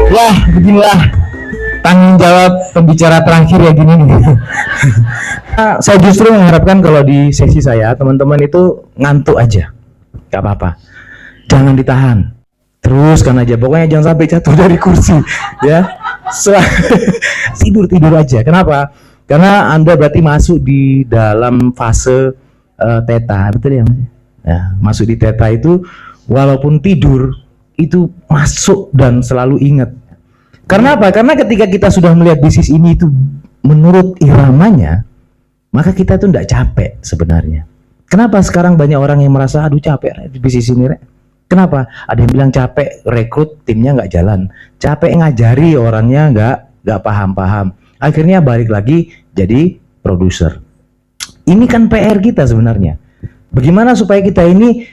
Wah, beginilah tanggung jawab pembicara terakhir ya gini nih. Saya justru mengharapkan kalau di sesi saya teman-teman itu ngantuk aja, gak apa-apa, jangan ditahan, teruskan aja, pokoknya jangan sampai jatuh dari kursi ya. Tidur aja. Kenapa? Karena Anda berarti masuk di dalam fase theta, betul ya Mas? Ya, masuk di theta itu walaupun tidur itu masuk dan selalu ingat. Karena apa? Karena ketika kita sudah melihat bisnis ini itu menurut iramanya, maka kita tuh tidak capek sebenarnya. Kenapa sekarang banyak orang yang merasa aduh capek di bisnis ini, Rek? Kenapa? Ada yang bilang capek rekrut timnya nggak jalan, capek ngajari orangnya nggak paham-paham. Akhirnya balik lagi jadi produser. Ini kan PR kita sebenarnya. Bagaimana supaya kita ini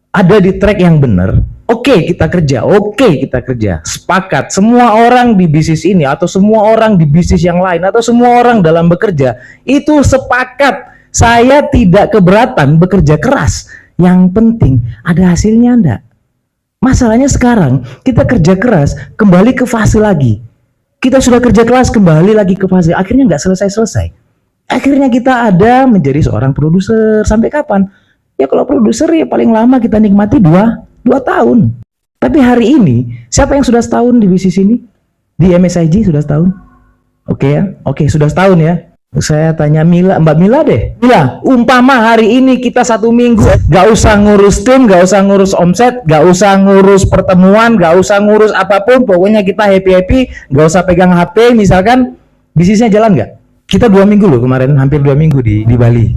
ada di track yang benar? Oke, kita kerja. Sepakat. Semua orang di bisnis ini atau semua orang di bisnis yang lain atau semua orang dalam bekerja itu sepakat. Saya tidak keberatan bekerja keras. Yang penting ada hasilnya enggak. Masalahnya sekarang kita kerja keras kembali ke fase lagi. Kita sudah kerja keras kembali lagi ke fase. Akhirnya nggak selesai. Akhirnya kita ada menjadi seorang produser. Sampai kapan? Ya kalau produser ya paling lama kita nikmati 2 tahun. Tapi hari ini siapa yang sudah setahun di bisnis ini? Di MSIG sudah setahun? Oke ya? Oke, sudah setahun ya. Saya tanya Mbak Mila deh. Mila, umpama hari ini kita 1 minggu gak usah ngurus tim, gak usah ngurus omset, gak usah ngurus pertemuan, gak usah ngurus apapun, pokoknya kita happy, gak usah pegang HP, misalkan bisnisnya jalan gak? Kita 2 minggu loh kemarin, hampir 2 minggu di Bali.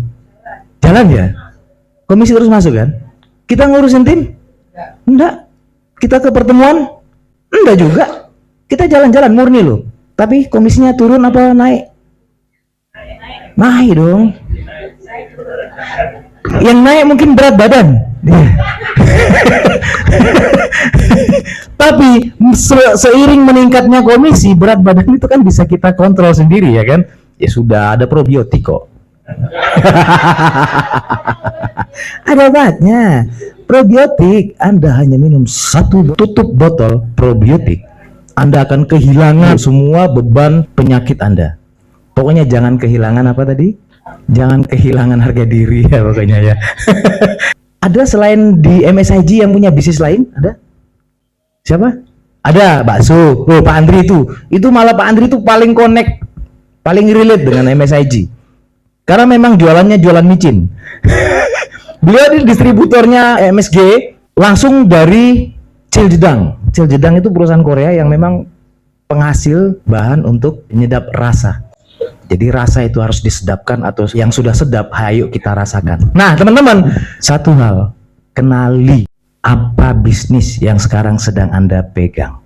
Jalan ya? Komisi terus masuk kan? Kita ngurusin tim? Enggak. Kita ke pertemuan? Enggak juga. Kita jalan-jalan murni loh. Tapi komisinya turun apa naik? Naik dong. Yang naik mungkin berat badan. Tapi seiring meningkatnya komisi, berat badan itu kan bisa kita kontrol sendiri ya kan? Ya sudah, ada probiotik kok. Ada obatnya. Probiotik, Anda hanya minum 1 tutup botol probiotik, Anda akan kehilangan semua beban penyakit Anda. Pokoknya jangan kehilangan apa tadi? Jangan kehilangan harga diri ya pokoknya ya. Ada selain di MSIG yang punya bisnis lain? Ada? Siapa? Ada bakso. Oh, Pak Andri itu malah Pak Andri itu paling connect, paling relate dengan MSIG. Karena memang jualannya jualan micin. Beliau di distributornya MSG langsung dari Ciljedang. Ciljedang itu perusahaan Korea yang memang penghasil bahan untuk penyedap rasa. Jadi rasa itu harus disedapkan atau yang sudah sedap, ayo kita rasakan. Nah teman-teman, satu hal, kenali apa bisnis yang sekarang sedang Anda pegang.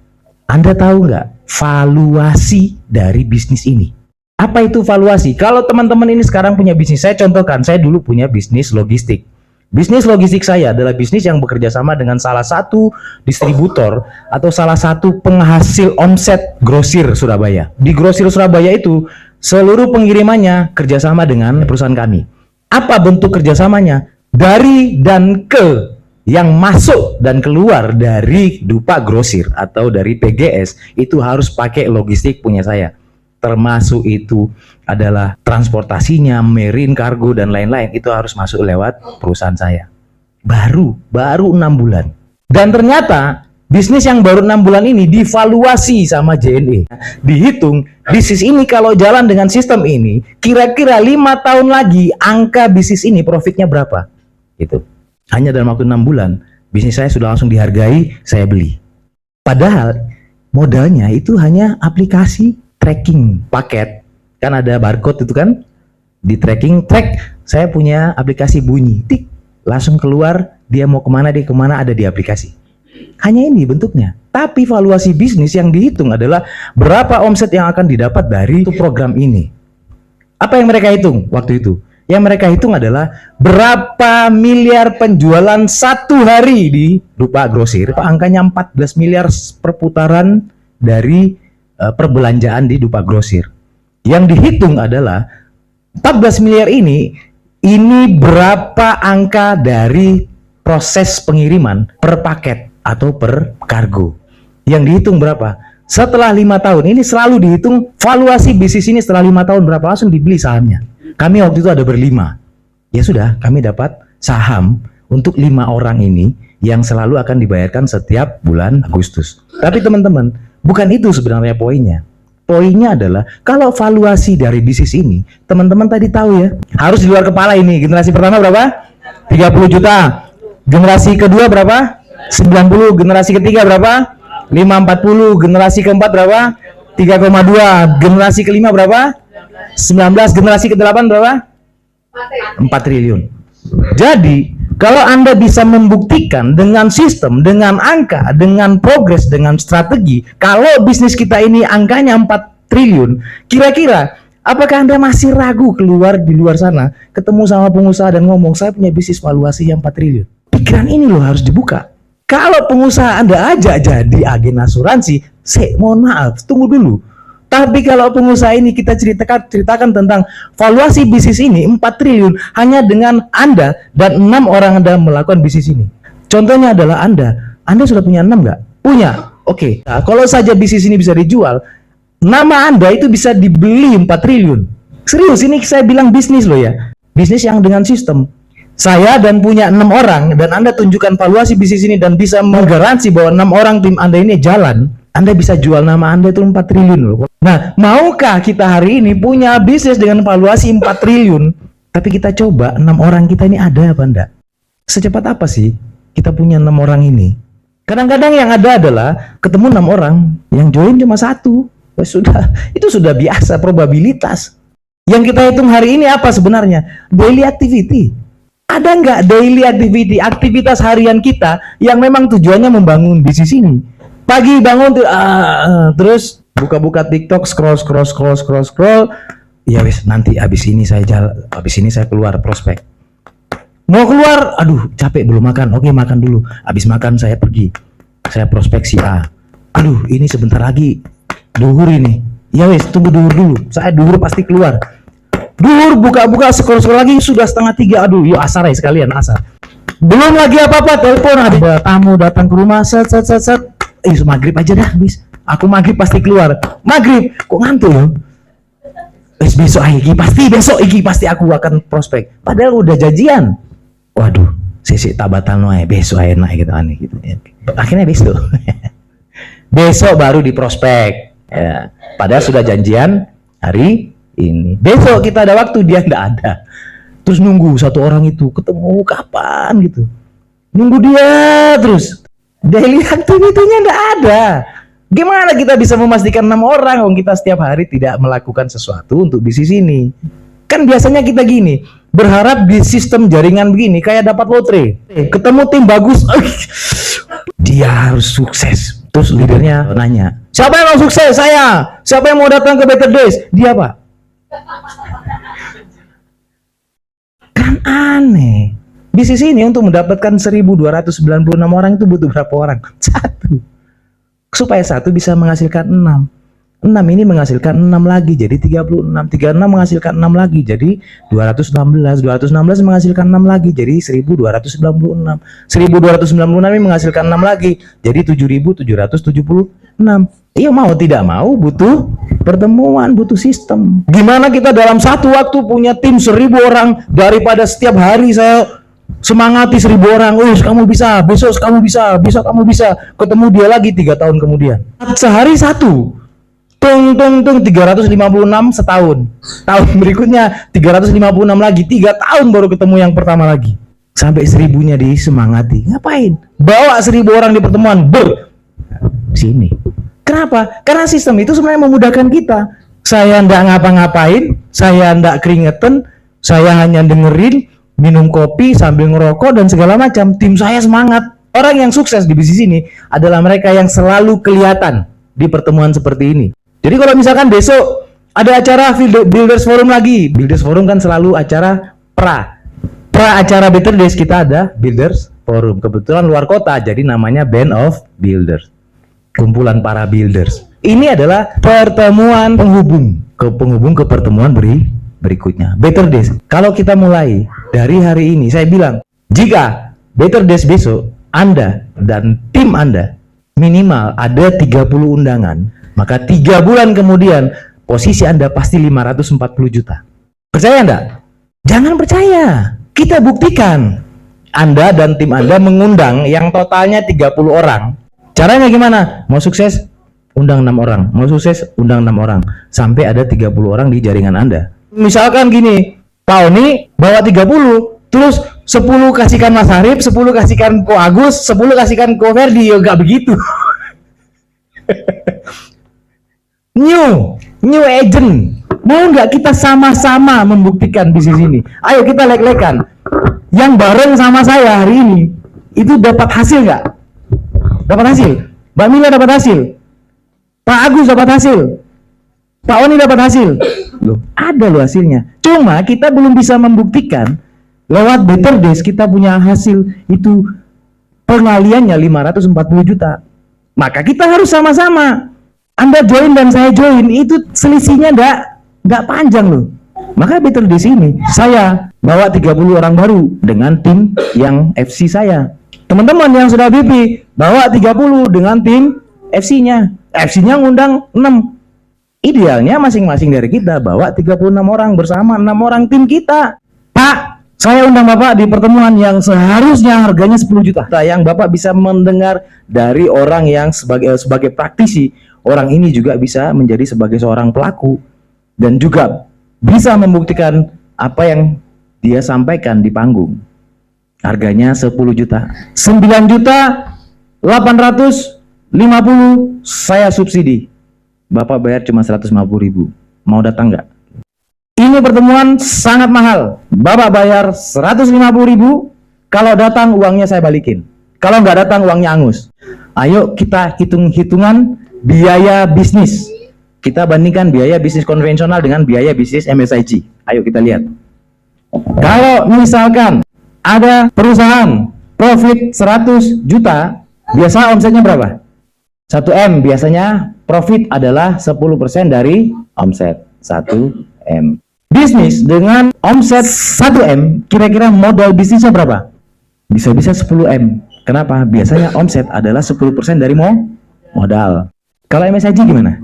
Anda tahu nggak valuasi dari bisnis ini? Apa itu valuasi? Kalau teman-teman ini sekarang punya bisnis, saya contohkan, saya dulu punya bisnis logistik. Bisnis logistik saya adalah bisnis yang bekerja sama dengan salah satu distributor atau salah satu penghasil omset grosir Surabaya. Di grosir Surabaya itu seluruh pengirimannya kerjasama dengan perusahaan kami. Apa bentuk kerjasamanya? Dari dan ke, yang masuk dan keluar dari Dupa Grosir atau dari PGS itu harus pakai logistik punya saya. Termasuk itu adalah transportasinya, marine, kargo dan lain-lain itu harus masuk lewat perusahaan saya. Baru 6 bulan. Dan ternyata bisnis yang baru 6 bulan ini divaluasi sama JNE. Dihitung bisnis ini kalau jalan dengan sistem ini, kira-kira 5 tahun lagi angka bisnis ini profitnya berapa? Gitu. Hanya dalam waktu 6 bulan bisnis saya sudah langsung dihargai, saya beli. Padahal modalnya itu hanya aplikasi tracking paket, kan ada barcode itu kan, di tracking saya punya aplikasi bunyi, tik, langsung keluar dia mau kemana ada di aplikasi. Hanya ini bentuknya. Tapi valuasi bisnis yang dihitung adalah berapa omset yang akan didapat dari program ini. Apa yang mereka hitung waktu itu? Yang mereka hitung adalah berapa miliar penjualan 1 hari di Dupa Grosir. Angkanya 14 miliar perputaran dari perbelanjaan di Dupa Grosir. Yang dihitung adalah 14 miliar ini berapa angka dari proses pengiriman per paket. atau per kargo. Yang dihitung berapa? Setelah 5 tahun, ini selalu dihitung valuasi bisnis ini setelah 5 tahun berapa, langsung dibeli sahamnya. Kami waktu itu ada berlima. Ya sudah, kami dapat saham untuk 5 orang ini yang selalu akan dibayarkan setiap bulan Agustus. Tapi teman-teman, bukan itu sebenarnya poinnya. Poinnya adalah kalau valuasi dari bisnis ini, teman-teman tadi tahu ya, harus di luar kepala ini. Generasi pertama berapa? 30 juta. Generasi kedua berapa? 90. Generasi ketiga berapa? 540. Generasi keempat berapa? 3,2. Generasi kelima berapa? 19. Generasi ke-8 berapa? 4 triliun. Jadi, kalau Anda bisa membuktikan dengan sistem, dengan angka, dengan progres, dengan strategi, kalau bisnis kita ini angkanya 4 triliun, kira-kira apakah Anda masih ragu keluar di luar sana, ketemu sama pengusaha dan ngomong, saya punya bisnis valuasi yang 4 triliun. Pikiran ini loh harus dibuka. Kalau pengusaha Anda ajak jadi agen asuransi, mohon maaf, tunggu dulu. Tapi kalau pengusaha ini kita ceritakan tentang valuasi bisnis ini 4 triliun hanya dengan Anda dan 6 orang Anda melakukan bisnis ini. Contohnya adalah Anda sudah punya 6 nggak? Punya. Oke. Nah, kalau saja bisnis ini bisa dijual, nama Anda itu bisa dibeli 4 triliun. Serius, ini saya bilang bisnis loh ya. Bisnis yang dengan sistem. Saya dan punya 6 orang dan Anda tunjukkan valuasi bisnis ini dan bisa menggaransi bahwa 6 orang tim Anda ini jalan, Anda bisa jual nama Anda itu 4 triliun loh. Nah, maukah kita hari ini punya bisnis dengan valuasi 4 triliun, tapi kita coba 6 orang kita ini ada apa enggak? Secepat apa sih kita punya 6 orang ini? Kadang-kadang yang ada adalah ketemu 6 orang, yang join cuma 1. Sudah, itu sudah biasa, probabilitas. Yang kita hitung hari ini apa sebenarnya? Daily activity. Ada nggak daily activity, aktivitas harian kita yang memang tujuannya membangun bisnis ini? Pagi bangun terus buka-buka TikTok, scroll. Ya wes, nanti habis ini saya keluar prospek. Mau keluar, aduh capek belum makan. Oke, makan dulu. Habis makan saya pergi. Saya prospek si A. Aduh, ini sebentar lagi duhur ini. Ya wes, tunggu duhur dulu. Saya duhur pasti keluar. Duhur buka-buka scroll lagi sudah 2:30. Aduh, yuk asar ya sekalian asar. Belum lagi apa-apa, telepon ada tamu datang ke rumah, set. Maghrib aja dah, bis. Aku maghrib pasti keluar. Maghrib, kok ngantuk ya? Besok iki pasti aku akan prospek. Padahal udah janjian. Waduh, sisi tabatan wae besok enak gitu aneh gitu. Akhirnya besok. Besok baru di prospek. Ya, padahal sudah janjian hari ini. Besok kita ada waktu, dia enggak ada. Terus nunggu satu orang itu ketemu kapan gitu. Nunggu dia terus. Daily activity-nya enggak ada. Gimana kita bisa memastikan 6 orang kalau kita setiap hari tidak melakukan sesuatu untuk bisnis ini? Kan biasanya kita gini, berharap di sistem jaringan begini kayak dapat lotre. Ketemu tim bagus, dia harus sukses. Terus leadernya nanya, siapa yang mau sukses? Saya. Siapa yang mau datang ke Better Days? Dia, Pak. Kan aneh. Bisnis ini untuk mendapatkan 1.296 orang itu butuh berapa orang? 1. Supaya 1 bisa menghasilkan 6. 6 ini menghasilkan 6 lagi jadi 36. 36 menghasilkan 6 lagi jadi 216. 216 menghasilkan 6 lagi jadi 1.296. 1.296 ini menghasilkan 6 lagi jadi 7.776. Iya, mau tidak mau butuh pertemuan, butuh sistem. Gimana kita dalam satu waktu punya tim 1.000 orang daripada setiap hari saya semangati 1.000 orang. Kamu bisa, besok kamu bisa, besok kamu bisa. Ketemu dia lagi 3 tahun kemudian. Sehari 1. Tung 356 setahun. Tahun berikutnya 356 lagi. 3 tahun baru ketemu yang pertama lagi. Sampai 1.000-nya disemangati. Ngapain? Bawa 1.000 orang di pertemuan. Sini. Kenapa? Karena sistem itu sebenarnya memudahkan kita. Saya ndak ngapa-ngapain, saya ndak keringetan, saya hanya dengerin, minum kopi sambil ngerokok dan segala macam. Tim saya semangat. Orang yang sukses di bisnis ini adalah mereka yang selalu kelihatan di pertemuan seperti ini. Jadi kalau misalkan besok ada acara Builders Forum lagi, Builders Forum kan selalu acara pra acara Better Days, kita ada Builders Forum. Kebetulan luar kota, jadi namanya Band of Builders. Kumpulan para builders. Ini adalah pertemuan penghubung ke pertemuan berikutnya. Better Days. Kalau kita mulai dari hari ini, saya bilang, jika Better Days besok Anda dan tim tim Anda minimal ada 30 undangan, maka 3 bulan kemudian posisi Anda pasti 540 juta. Percaya enggak? Jangan percaya. Kita buktikan. Anda dan tim Anda mengundang yang totalnya 30 orang. Caranya gimana? Mau sukses? Undang 6 orang. Mau sukses? Undang 6 orang. Sampai ada 30 orang di jaringan Anda. Misalkan gini, Pak Oni bawa 30, terus 10 kasihkan Mas Arif, 10 kasihkan Ko Agus, 10 kasihkan Ko Ferdi. Ya enggak begitu. New agent. Mau nggak kita sama-sama membuktikan bisnis ini? Ayo kita lek-lekan. Yang bareng sama saya hari ini itu dapat hasil nggak? Dapat hasil. Mbak Mila dapat hasil. Pak Agus dapat hasil. Pak Oni dapat hasil. Loh, ada loh hasilnya. Cuma kita belum bisa membuktikan lewat Better Days kita punya hasil itu pengaliannya 540 juta. Maka kita harus sama-sama. Anda join dan saya join itu selisihnya nggak panjang loh. Maka Better Days ini saya bawa 30 orang baru dengan tim yang FC saya. Teman-teman yang sudah BP bawa 30 dengan tim FC-nya. FC-nya ngundang 6. Idealnya masing-masing dari kita bawa 36 orang bersama 6 orang tim kita. Pak, saya undang Bapak di pertemuan yang seharusnya harganya 10 juta. Yang Bapak bisa mendengar dari orang yang sebagai praktisi. Orang ini juga bisa menjadi sebagai seorang pelaku dan juga bisa membuktikan apa yang dia sampaikan di panggung. Harganya 10 juta. 9 juta 850 saya subsidi. Bapak bayar cuma 150.000. Mau datang nggak? Ini pertemuan sangat mahal. Bapak bayar 150.000. Kalau datang uangnya saya balikin. Kalau nggak datang uangnya angus. Ayo kita hitung-hitungan biaya bisnis. Kita bandingkan biaya bisnis konvensional dengan biaya bisnis MSIG. Ayo kita lihat. Kalau misalkan ada perusahaan profit 100 juta, biasa omsetnya berapa? 1M. Biasanya profit adalah 10% dari omset 1M. Bisnis dengan omset 1M, kira-kira modal bisnisnya berapa? Bisa-bisa 10M. Kenapa? Biasanya omset adalah 10% dari modal. Kalau MSIG gimana?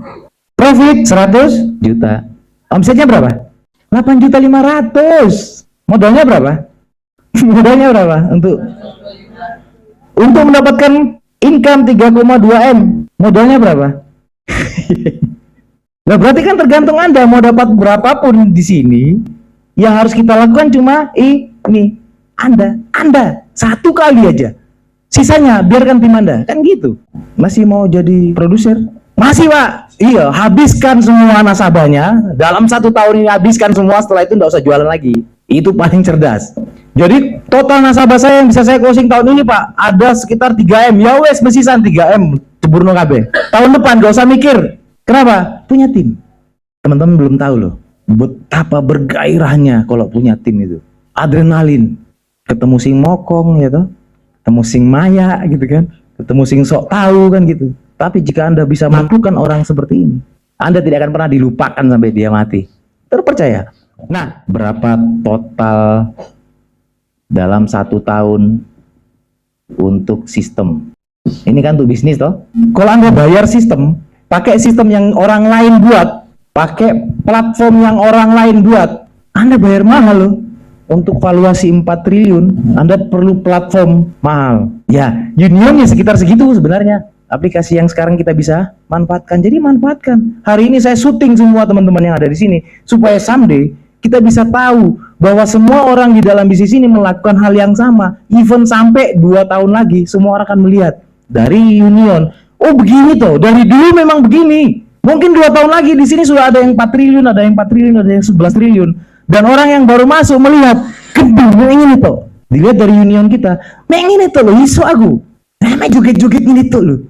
Profit 100 juta. Omsetnya berapa? 8.500.000. Modalnya berapa? Modalnya berapa? Untuk mendapatkan income 3,2M. Modalnya berapa? Nah, berarti kan tergantung Anda mau dapat berapapun di sini. Yang harus kita lakukan cuma ini. Anda satu kali aja. Sisanya biarkan tim Anda. Kan gitu. Masih mau jadi produser? Masih, Pak. Iya, habiskan semua nasabahnya. Dalam 1 tahun ini habiskan semua, setelah itu nggak usah jualan lagi. Itu paling cerdas. Jadi total nasabah saya yang bisa saya closing tahun ini, Pak, ada sekitar 3M. Ya wes, mesisan 3M. Ceburno KB. Tahun depan nggak usah mikir. Kenapa? Punya tim. Teman-teman belum tahu loh betapa bergairahnya kalau punya tim itu. Adrenalin. Ketemu sing mokong gitu. Ketemu sing maya gitu kan. Ketemu sing sok tahu kan gitu. Tapi jika Anda bisa melakukan orang seperti ini, Anda tidak akan pernah dilupakan sampai dia mati. Terpercaya. Nah, berapa total dalam 1 tahun untuk sistem? Ini kan untuk bisnis toh. Kalau Anda bayar sistem, pakai sistem yang orang lain buat, pakai platform yang orang lain buat, Anda bayar mahal loh. Untuk valuasi 4 triliun, Anda perlu platform mahal. Ya, unionnya sekitar segitu sebenarnya. Aplikasi yang sekarang kita bisa manfaatkan. Jadi manfaatkan. Hari ini saya syuting semua teman-teman yang ada di sini supaya someday kita bisa tahu bahwa semua orang di dalam bisnis ini melakukan hal yang sama. Even sampai 2 tahun lagi semua orang akan melihat dari union. Oh begini toh, dari dulu memang begini. Mungkin 2 tahun lagi di sini sudah ada yang 4 triliun, ada yang 4 triliun, ada yang 11 triliun. Dan orang yang baru masuk melihat gedung yang ini toh. Dilihat dari union kita, yang ini toh loh, iso aku. Namanya joget-joget ini toh loh.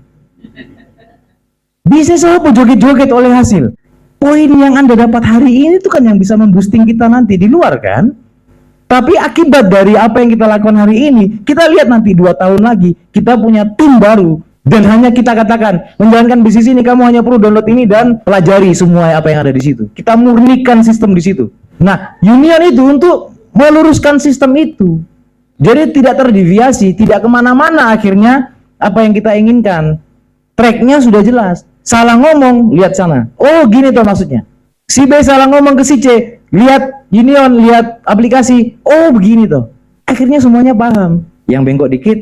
Bisnis apa joget-joget oleh hasil? Poin yang Anda dapat hari ini itu kan yang bisa memboosting kita nanti di luar kan? Tapi akibat dari apa yang kita lakukan hari ini, kita lihat nanti 2 tahun lagi, kita punya tim baru. Dan hanya kita katakan, menjalankan bisnis ini kamu hanya perlu download ini dan pelajari semua apa yang ada di situ. Kita murnikan sistem di situ. Nah, union itu untuk meluruskan sistem itu. Jadi tidak terdeviasi, tidak kemana-mana akhirnya apa yang kita inginkan. Tracknya sudah jelas. Salah ngomong, lihat sana. Oh gini toh maksudnya. Si B salah ngomong ke si C, lihat Union, lihat aplikasi. Oh begini toh. Akhirnya semuanya paham. Yang bengkok dikit,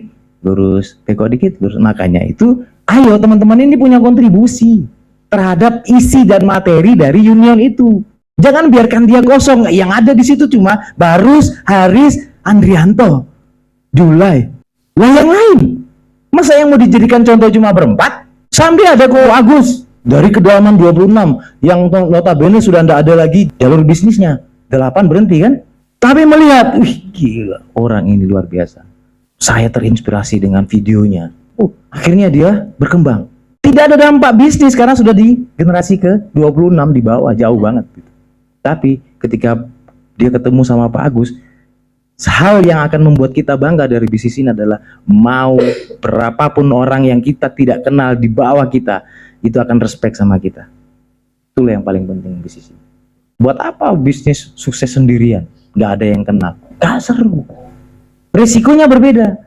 lurus. Bengkok dikit, lurus. Makanya itu, ayo teman-teman ini punya kontribusi terhadap isi dan materi dari Union itu. Jangan biarkan dia kosong. Yang ada di situ cuma Barus, Haris, Andrianto, Julai. Lah yang lain, masa yang mau dijadikan contoh cuma berempat? Sampai ada Ko Agus dari kedalaman 26 yang notabene sudah tidak ada lagi jalur bisnisnya. 8 berhenti kan? Tapi melihat, wih gila, orang ini luar biasa. Saya terinspirasi dengan videonya. Akhirnya dia berkembang. Tidak ada dampak bisnis karena sudah di generasi ke 26 di bawah, jauh banget. Tapi ketika dia ketemu sama Pak Agus, hal yang akan membuat kita bangga dari bisnis ini adalah mau berapapun orang yang kita tidak kenal di bawah kita, itu akan respect sama kita. Itulah yang paling penting bisnis ini. Buat apa bisnis sukses sendirian? Nggak ada yang kenal. Nggak seru. Risikonya berbeda.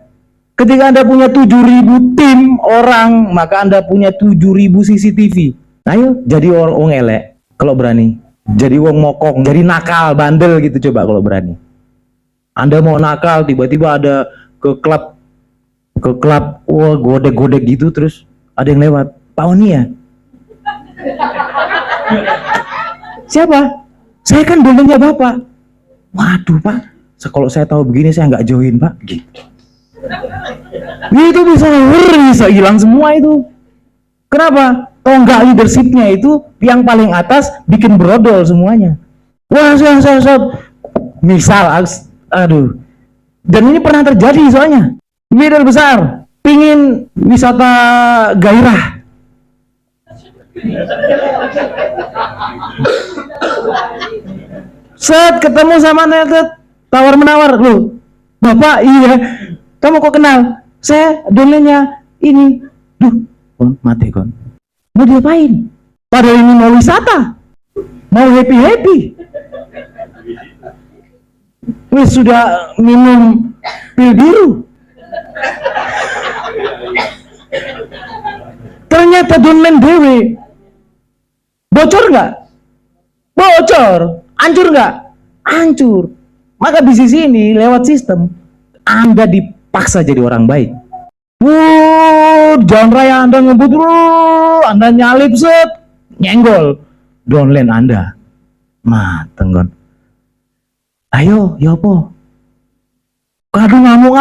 Ketika Anda punya 7.000 tim orang, maka Anda punya 7.000 CCTV. Ayo jadi orang elek kalau berani. Jadi wong mokong, jadi nakal, bandel gitu coba kalau berani. Anda mau nakal, tiba-tiba ada ke klub, wah godek-godek gitu, terus ada yang lewat, Pak Oni ya? Siapa? Saya kan dolennya Bapak. Waduh Pak, kalau saya tahu begini saya nggak join Pak, gitu. Itu bisa hilang semua itu. Kenapa? Tonggak leadershipnya itu yang paling atas bikin brodol semuanya. Wah, misal, aduh, dan ini pernah terjadi soalnya. Leader besar pingin wisata gairah, set ketemu sama netet tawar menawar, loh Bapak iya, kamu kok kenal? Saya dolennya ini. Duh, kon mati kon. Mau diapain? Padahal ini mau wisata, mau happy. Wih, sudah minum pil biru. Ternyata downline dewe. Bocor nggak? Bocor. Hancur nggak? Hancur. Maka bisnis ini lewat sistem Anda dipaksa jadi orang baik. Jalan raya Anda ngebut, Anda nyalip set, nyenggol downline Anda. Mateng kon. Ayo, ya apa? Kadu ngamuk.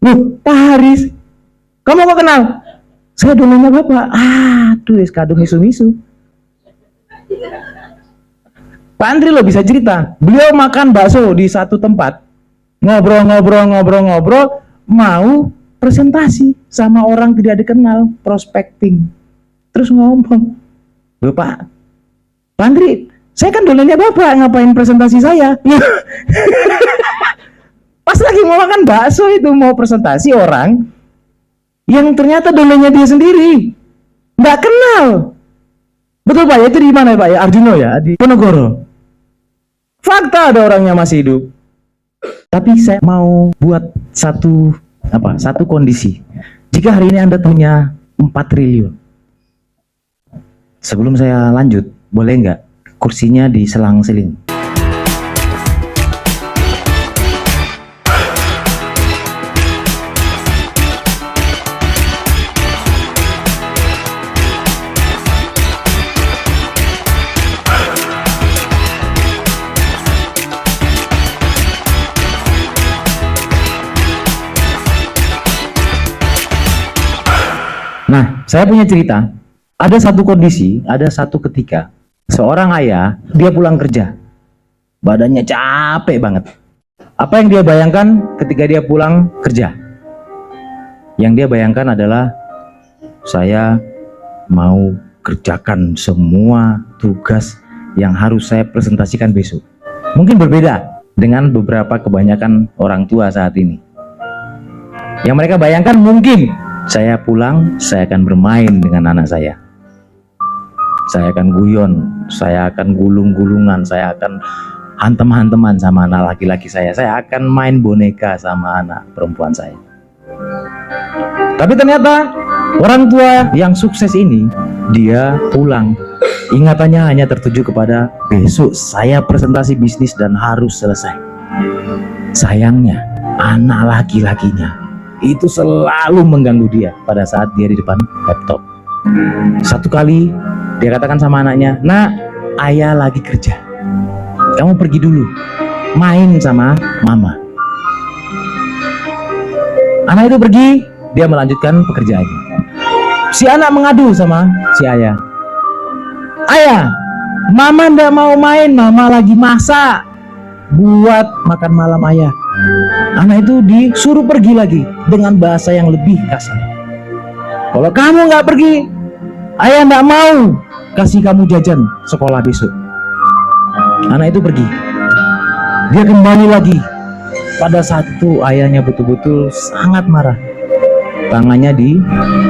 Loh, Pak Haris, kamu kok kenal? Saya dolennya Bapak. Aduh, kadu misu-misu. Pak Andri lo bisa cerita, beliau makan bakso di satu tempat, ngobrol, mau presentasi sama orang tidak dikenal, prospecting. Terus ngomong, loh Pak Andri, saya kan dolennya Bapak, ngapain presentasi saya? Pas lagi mau makan bakso itu, mau presentasi orang yang ternyata dolennya dia sendiri, nggak kenal. Betul Pak, itu di mana Pak ya? Arjuno ya, di Ponorogo. Fakta ada orangnya masih hidup. Tapi saya mau buat satu kondisi. Jika hari ini Anda punya 4 triliun. Sebelum saya lanjut, boleh nggak kursinya diselang-seling? Nah, saya punya cerita. Ada satu kondisi, ada satu ketika, seorang ayah, dia pulang kerja. Badannya capek banget. Apa yang dia bayangkan ketika dia pulang kerja? Yang dia bayangkan adalah, saya mau kerjakan semua tugas yang harus saya presentasikan besok. Mungkin berbeda dengan beberapa kebanyakan orang tua saat ini. Yang mereka bayangkan mungkin, saya pulang, saya akan bermain dengan anak saya. Saya akan guyon, saya akan gulung-gulungan, saya akan hantem-hanteman sama anak laki-laki saya akan main boneka sama anak perempuan saya. Tapi ternyata orang tua yang sukses ini, dia pulang, ingatannya hanya tertuju kepada besok saya presentasi bisnis dan harus selesai. Sayangnya anak laki-lakinya itu selalu mengganggu dia pada saat dia di depan laptop. Satu kali dia katakan sama anaknya, "Nak, ayah lagi kerja, kamu pergi dulu main sama mama." Anak itu pergi, dia melanjutkan pekerjaannya. Si anak mengadu sama si ayah, "Ayah, mama ndak mau main, mama lagi masak buat makan malam ayah." Anak itu disuruh pergi lagi dengan bahasa yang lebih kasar. "Kalau kamu nggak pergi, ayah nggak mau kasih kamu jajan sekolah besok." Anak itu pergi. Dia kembali lagi. Pada saat itu ayahnya betul-betul sangat marah. Tangannya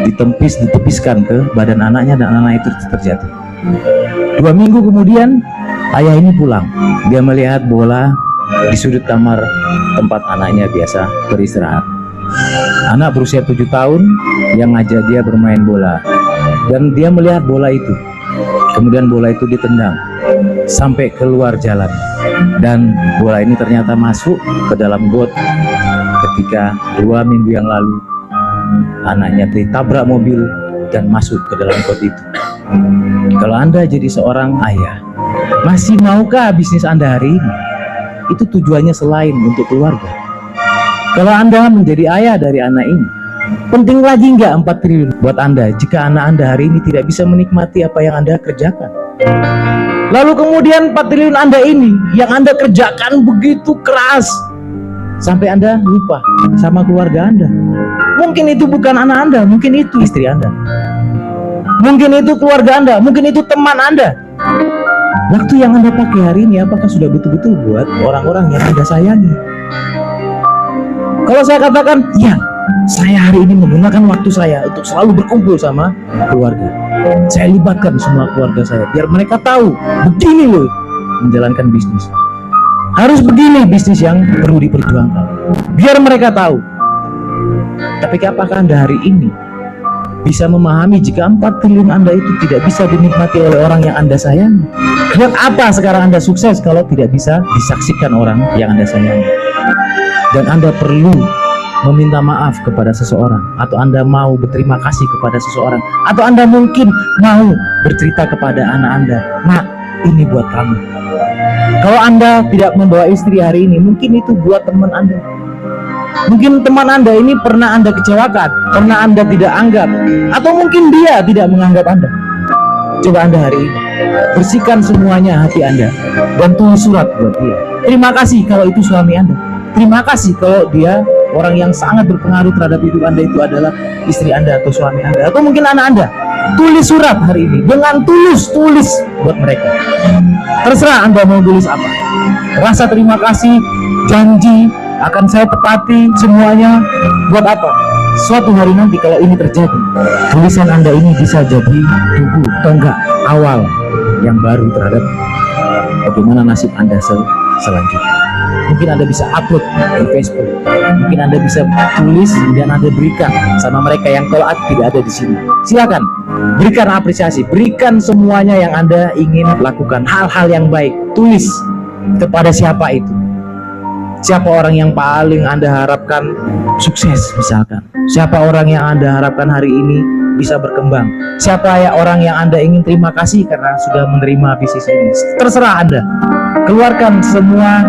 ditepiskan ke badan anaknya dan anak itu terjatuh. 2 minggu kemudian ayah ini pulang. Dia melihat bola di sudut kamar tempat anaknya biasa beristirahat. Anak berusia 7 tahun yang ngajak dia bermain bola, dan dia melihat bola itu. Kemudian bola itu ditendang sampai keluar jalan, dan bola ini ternyata masuk ke dalam got ketika 2 minggu yang lalu anaknya ditabrak mobil dan masuk ke dalam got itu. Kalau Anda jadi seorang ayah, masih maukah bisnis Anda hari ini itu tujuannya selain untuk keluarga? Kalau Anda menjadi ayah dari anak ini, penting lagi nggak 4 triliun buat Anda jika anak Anda hari ini tidak bisa menikmati apa yang Anda kerjakan? Lalu kemudian 4 triliun Anda ini yang Anda kerjakan begitu keras sampai Anda lupa sama keluarga Anda. Mungkin itu bukan anak Anda, mungkin itu istri Anda, mungkin itu keluarga Anda, mungkin itu teman Anda. Waktu yang Anda pakai hari ini apakah sudah betul-betul buat orang-orang yang Anda sayangi? Kalau saya katakan, ya, saya hari ini menggunakan waktu saya untuk selalu berkumpul sama keluarga. Saya libatkan semua keluarga saya biar mereka tahu begini loh menjalankan bisnis. Harus begini bisnis yang perlu diperjuangkan. Biar mereka tahu. Tapi apakah Anda hari ini bisa memahami jika 4 triliun Anda itu tidak bisa dinikmati oleh orang yang Anda sayangi? Buat apa sekarang Anda sukses kalau tidak bisa disaksikan orang yang Anda sayangi? Dan Anda perlu meminta maaf kepada seseorang, atau Anda mau berterima kasih kepada seseorang, atau Anda mungkin mau bercerita kepada anak Anda, "Nak, ini buat kamu." Kalau Anda tidak membawa istri hari ini, mungkin itu buat teman Anda. Mungkin teman Anda ini pernah Anda kecewakan, pernah Anda tidak anggap, atau mungkin dia tidak menganggap Anda. Coba Anda hari ini bersihkan semuanya hati Anda dan tulis surat buat dia. Terima kasih kalau itu suami Anda. Terima kasih kalau dia orang yang sangat berpengaruh terhadap hidup Anda itu adalah istri Anda atau suami Anda, atau mungkin anak Anda. Tulis surat hari ini dengan tulus, tulis buat mereka. Terserah Anda mau tulis apa. Rasa terima kasih, janji akan saya tepati semuanya. Buat apa? Suatu hari nanti kalau ini terjadi, tulisan Anda ini bisa jadi tubuh tonggak awal yang baru terhadap bagaimana nasib Anda selanjutnya. Mungkin Anda bisa upload di Facebook, mungkin Anda bisa tulis dan Anda berikan sama mereka yang kalau tidak ada di sini. Silakan berikan apresiasi, berikan semuanya yang Anda ingin lakukan, hal-hal yang baik. Tulis kepada siapa itu, siapa orang yang paling Anda harapkan sukses misalkan, siapa orang yang Anda harapkan hari ini bisa berkembang, siapa ya orang yang Anda ingin terima kasih karena sudah menerima bisnis ini. Terserah Anda, keluarkan semua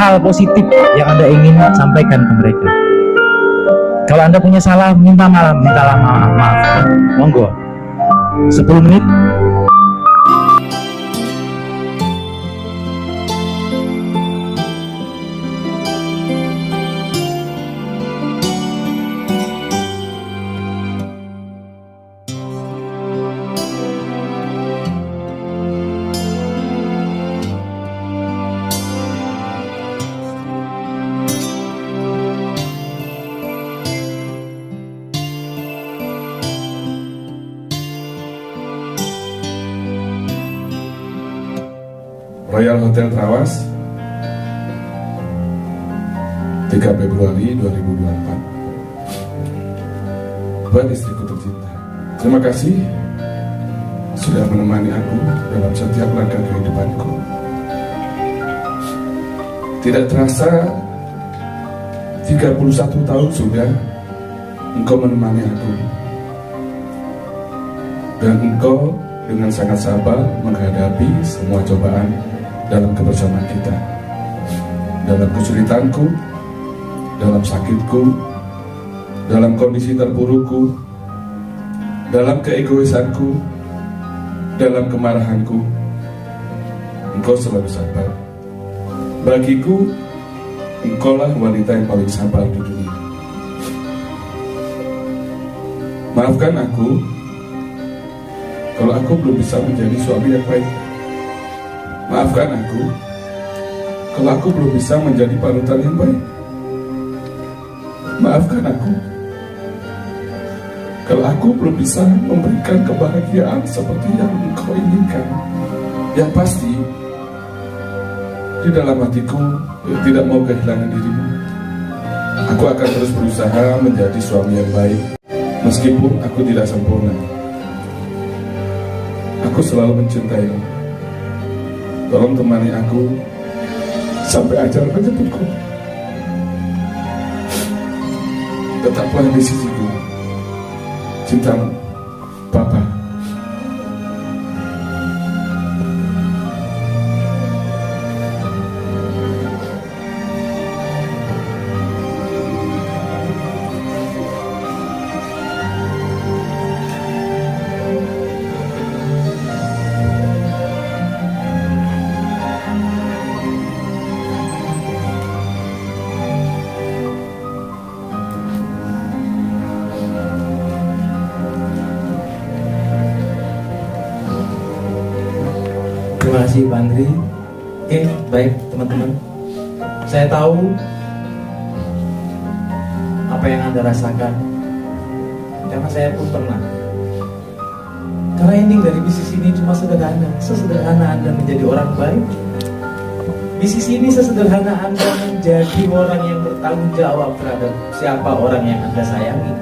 hal positif yang Anda ingin sampaikan ke mereka. Kalau Anda punya salah, mintalah maaf. Monggo 10 menit. Royal Hotel Trawas 3 Februari 2024. buat istriku tercinta. Terima kasih sudah menemani aku dalam setiap langkah kehidupanku. Tidak terasa 31 tahun sudah engkau menemani aku, dan engkau dengan sangat sabar menghadapi semua cobaan dalam kebersamaan kita, dalam kesulitanku, dalam sakitku, dalam kondisi terburukku, dalam keegoisanku, dalam kemarahanku. Engkau selalu sabar. Bagiku, engkaulah wanita yang paling sabar di dunia. Maafkan aku kalau aku belum bisa menjadi suami yang baik. Maafkan aku kalau aku belum bisa menjadi panutan yang baik. Maafkan aku kalau aku belum bisa memberikan kebahagiaan seperti yang engkau inginkan. Yang pasti, di dalam hatiku tidak mau kehilangan dirimu. Aku akan terus berusaha menjadi suami yang baik, meskipun aku tidak sempurna. Aku selalu mencintaimu. Tolong temani aku sampai ajar menjemputku. Tetaplah di sisiku. Cintamu, Papa. Terima kasih Pak Andri. Oke, baik teman-teman. Saya tahu apa yang Anda rasakan, karena saya pun pernah. Karena ending dari bisnis ini cuma sederhana. Sesederhana Anda menjadi orang baik, bisnis ini sesederhana Anda menjadi orang yang bertanggung jawab terhadap siapa orang yang Anda sayangi.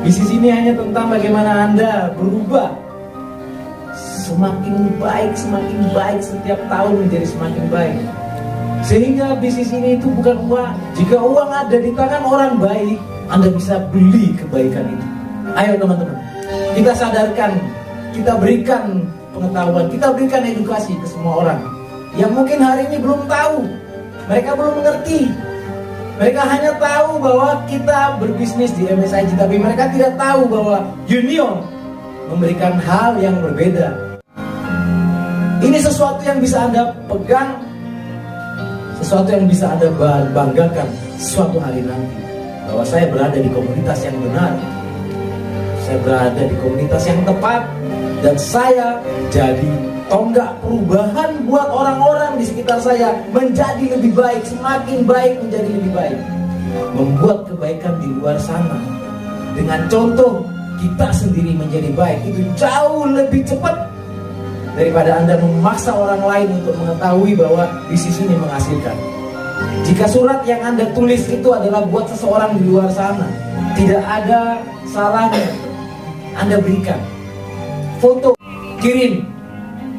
Bisnis ini hanya tentang bagaimana Anda berubah semakin baik setiap tahun menjadi semakin baik. Sehingga bisnis ini itu bukan uang. Jika uang ada di tangan orang baik, Anda bisa beli kebaikan itu. Ayo teman-teman, kita sadarkan, kita berikan pengetahuan, kita berikan edukasi ke semua orang yang mungkin hari ini belum tahu. Mereka belum mengerti. Mereka hanya tahu bahwa kita berbisnis di MSIG, tapi mereka tidak tahu bahwa Union memberikan hal yang berbeda. Ini sesuatu yang bisa Anda pegang, sesuatu yang bisa Anda banggakan suatu hari nanti. Bahwa saya berada di komunitas yang benar, saya berada di komunitas yang tepat, dan saya jadi tonggak perubahan buat orang-orang di sekitar saya menjadi lebih baik, semakin baik menjadi lebih baik. Membuat kebaikan di luar sana dengan contoh kita sendiri menjadi baik itu jauh lebih cepat daripada Anda memaksa orang lain untuk mengetahui bahwa bisnis ini menghasilkan. Jika surat yang Anda tulis itu adalah buat seseorang di luar sana, tidak ada salahnya Anda berikan foto, kirim.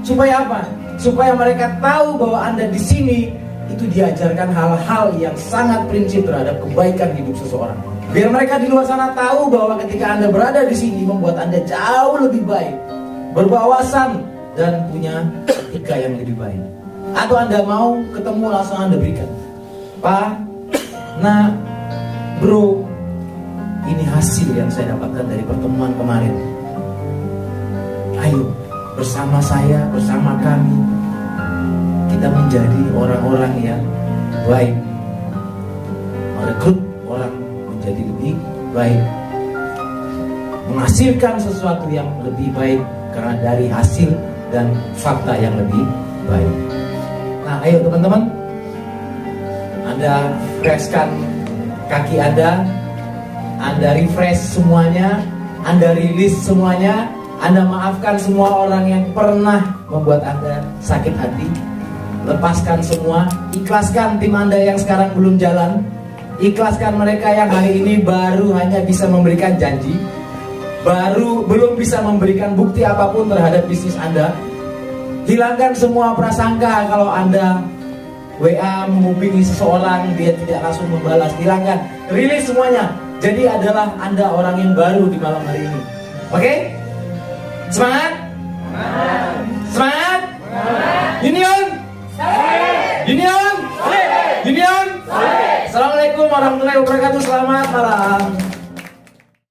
Supaya apa? Supaya mereka tahu bahwa Anda di sini itu diajarkan hal-hal yang sangat prinsip terhadap kebaikan hidup seseorang. Biar mereka di luar sana tahu bahwa ketika Anda berada di sini membuat Anda jauh lebih baik, berwawasan, dan punya etika yang lebih baik. Atau Anda mau ketemu langsung Anda berikan, Pak, nah bro, ini hasil yang saya dapatkan dari pertemuan kemarin. Ayo bersama saya, bersama kami, kita menjadi orang-orang yang baik, merekrut orang menjadi lebih baik, menghasilkan sesuatu yang lebih baik karena dari hasil dan fakta yang lebih baik. Nah, ayo teman-teman, Anda refreshkan kaki Anda refresh semuanya, Anda rilis semuanya, Anda maafkan semua orang yang pernah membuat Anda sakit hati. Lepaskan semua, ikhlaskan tim Anda yang sekarang belum jalan, Ikhlaskan mereka yang hari ini baru hanya bisa memberikan janji, belum bisa memberikan bukti apapun terhadap bisnis Anda. Hilangkan semua prasangka kalau Anda WA menghubungi seseorang dia tidak langsung membalas. Hilangkan, rilis semuanya. Jadi adalah Anda orang yang baru di malam hari ini. Oke? Semangat? Semangat? Union? Union? Union? Assalamualaikum warahmatullahi wabarakatuh. Selamat malam.